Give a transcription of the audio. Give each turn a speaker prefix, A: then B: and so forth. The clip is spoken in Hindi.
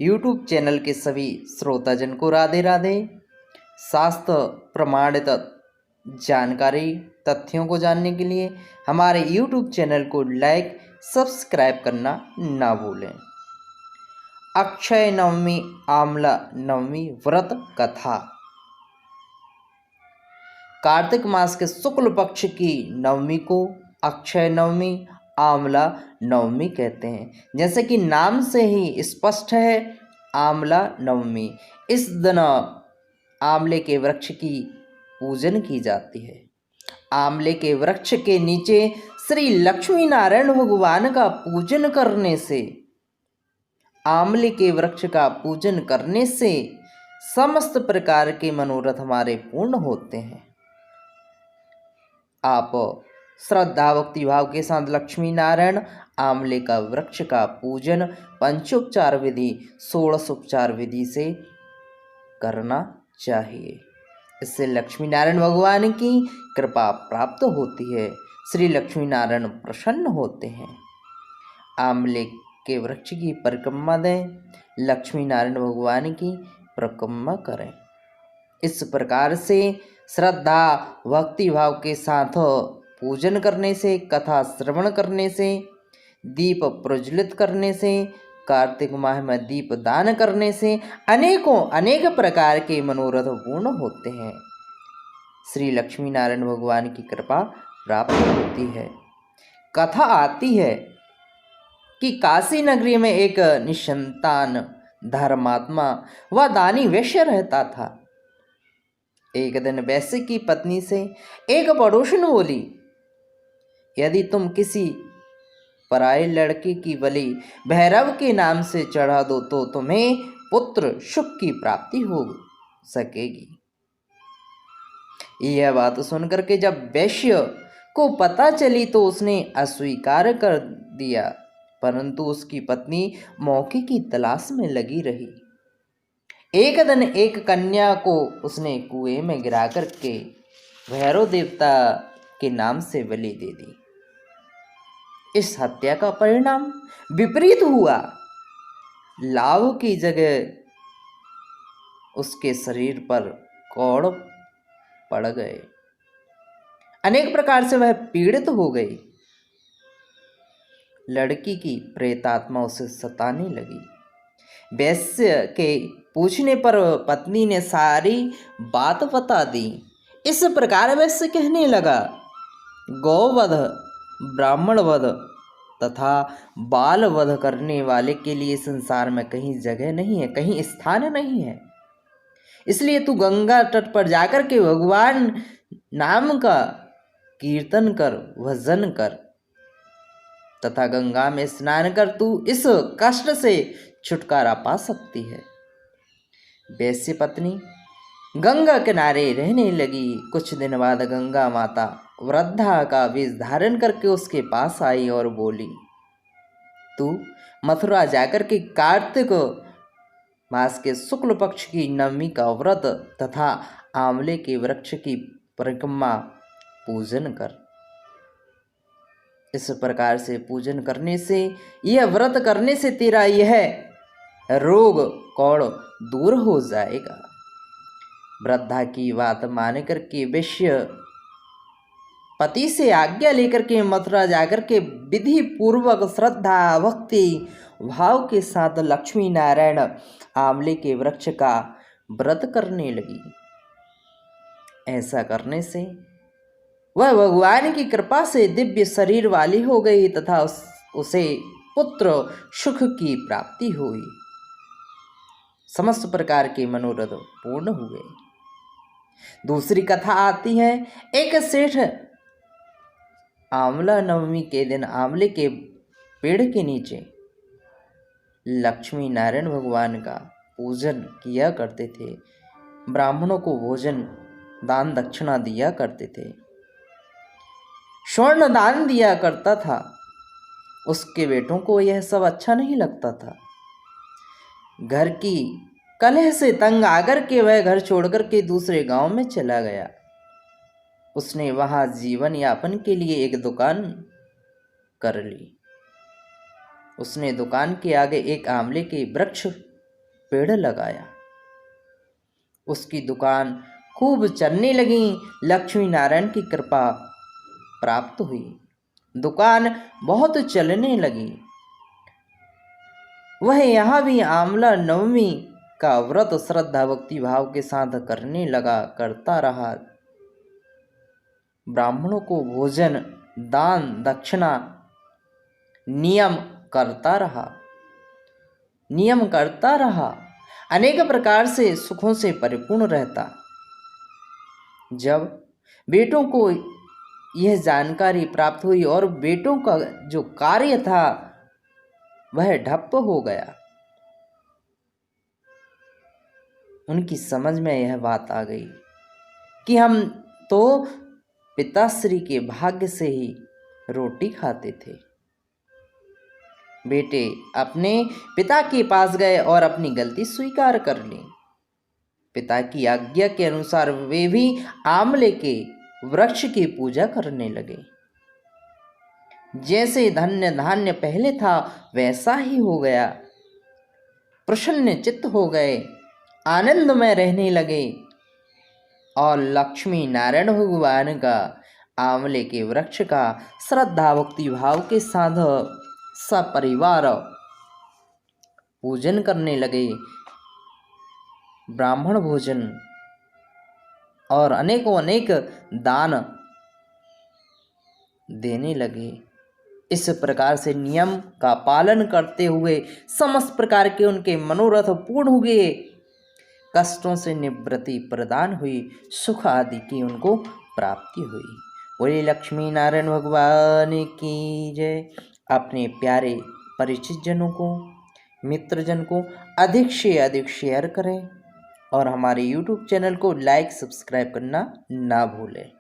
A: YouTube चैनल के सभी श्रोताजन को राधे राधे। शास्त्र प्रमाणित जानकारी तथ्यों को जानने के लिए हमारे YouTube चैनल को लाइक सब्सक्राइब करना ना भूलें। अक्षय नवमी आमला नवमी व्रत कथा। कार्तिक मास के शुक्ल पक्ष की नवमी को अक्षय नवमी आमला नवमी कहते हैं। जैसे कि नाम से ही स्पष्ट है, आमला नवमी। इस दिन आमले के वृक्ष की पूजन की जाती है। आमले के वृक्ष के नीचे श्री लक्ष्मी नारायण भगवान का पूजन करने से, आमले के वृक्ष का पूजन करने से समस्त प्रकार के मनोरथ हमारे पूर्ण होते हैं। आप श्रद्धा भक्ति भाव के साथ लक्ष्मी नारायण आमले का वृक्ष का पूजन पंचोपचार विधि 16 उपचार विधि से करना चाहिए। इससे लक्ष्मी नारायण भगवान की कृपा प्राप्त होती है। श्री लक्ष्मी नारायण प्रसन्न होते हैं। आमले के वृक्ष की परिक्रमा दें, लक्ष्मी नारायण भगवान की परिक्रमा करें। इस प्रकार से श्रद्धा भक्ति भाव के साथ पूजन करने से, कथा श्रवण करने से, दीप प्रज्वलित करने से, कार्तिक माह में दीप दान करने से अनेक प्रकार के मनोरथ पूर्ण होते हैं। श्री लक्ष्मी नारायण भगवान की कृपा प्राप्त होती है। कथा आती है कि काशी नगरी में एक निसंतान धर्मात्मा व दानी वैश्य रहता था। एक दिन वैश्य की पत्नी से एक पड़ोसन बोली, यदि तुम किसी पराये लड़के की बलि भैरव के नाम से चढ़ा दो तो तुम्हें पुत्र सुख की प्राप्ति हो सकेगी। यह बात सुनकर के जब वैश्य को पता चली तो उसने अस्वीकार कर दिया, परंतु उसकी पत्नी मौके की तलाश में लगी रही। एक दिन एक कन्या को उसने कुएं में गिरा करके भैरव देवता के नाम से बलि दे दी। इस हत्या का परिणाम विपरीत हुआ। लाव की जगह उसके शरीर पर कौड़ पड़ गए। अनेक प्रकार से वह पीड़ित हो गई। लड़की की प्रेतात्मा उसे सताने लगी। वैश्य के पूछने पर पत्नी ने सारी बात बता दी। इस प्रकार वैश्य कहने लगा, गौवध, ब्राह्मण वध तथा बाल वध करने वाले के लिए संसार में कहीं जगह नहीं है, कहीं स्थान नहीं है। इसलिए तू गंगा तट पर जाकर के भगवान नाम का कीर्तन कर, भजन कर तथा गंगा में स्नान कर, तू इस कष्ट से छुटकारा पा सकती है। वैश्य पत्नी गंगा किनारे रहने लगी। कुछ दिन बाद गंगा माता वृद्धा का वेश धारण करके उसके पास आई और बोली, तू मथुरा जाकर के कार्तिक मास के शुक्ल पक्ष की नवमी का व्रत तथा आंवले के वृक्ष की परिक्रमा पूजन कर। इस प्रकार से पूजन करने से, यह व्रत करने से तेरा यह रोग कौड़ दूर हो जाएगा। वृद्धा की बात मान करके वैश्य पति से आज्ञा लेकर के मथुरा जाकर के विधि पूर्वक श्रद्धा भक्ति भाव के साथ लक्ष्मी नारायण आंवले के वृक्ष का व्रत करने लगी। ऐसा करने से वह भगवान की कृपा से दिव्य शरीर वाली हो गई तथा उसे पुत्र सुख की प्राप्ति हुई। समस्त प्रकार के मनोरथ पूर्ण हुए। दूसरी कथा आती है, एक सेठ आंवला नवमी के दिन आंवले के पेड़ के नीचे लक्ष्मी नारायण भगवान का पूजन किया करते थे। ब्राह्मणों को भोजन दान दक्षिणा दिया करते थे, स्वर्ण दान दिया करता था। उसके बेटों को यह सब अच्छा नहीं लगता था। घर की कलह से तंग आकर के वह घर छोड़कर के दूसरे गांव में चला गया। उसने वहां जीवन यापन के लिए एक दुकान कर ली। उसने दुकान के आगे एक आंवले के वृक्ष पेड़ लगाया। उसकी दुकान खूब चलने लगी। लक्ष्मी नारायण की कृपा प्राप्त हुई, दुकान बहुत चलने लगी। वह यहाँ भी आमला नवमी का व्रत श्रद्धा भक्ति भाव के साथ करने लगा, करता रहा। ब्राह्मणों को भोजन दान दक्षिणा नियम करता रहा, अनेक प्रकार से सुखों से परिपूर्ण रहता। जब बेटों को यह जानकारी प्राप्त हुई और बेटों का जो कार्य था वह ठप्प हो गया, उनकी समझ में यह बात आ गई कि हम तो पिताश्री के भाग्य से ही रोटी खाते थे। बेटे अपने पिता के पास गए और अपनी गलती स्वीकार कर ली। पिता की आज्ञा के अनुसार वे भी आमले के वृक्ष की पूजा करने लगे। जैसे धन्य धान्य पहले था वैसा ही हो गया। प्रसन्न चित्त हो गए, आनंद में रहने लगे और लक्ष्मी नारायण भगवान का आंवले के वृक्ष का श्रद्धा भक्ति भाव के साथ सपरिवार पूजन करने लगे। ब्राह्मण भोजन और अनेकों अनेक दान देने लगे। इस प्रकार से नियम का पालन करते हुए समस्त प्रकार के उनके मनोरथ पूर्ण हुए, कष्टों से निवृत्ति प्रदान हुई, सुख आदि की उनको प्राप्ति हुई। बोले लक्ष्मी नारायण भगवान की जय। अपने प्यारे परिचित जनों को, मित्रजन को अधिक से अधिक शेयर करें और हमारे YouTube चैनल को लाइक सब्सक्राइब करना ना भूलें।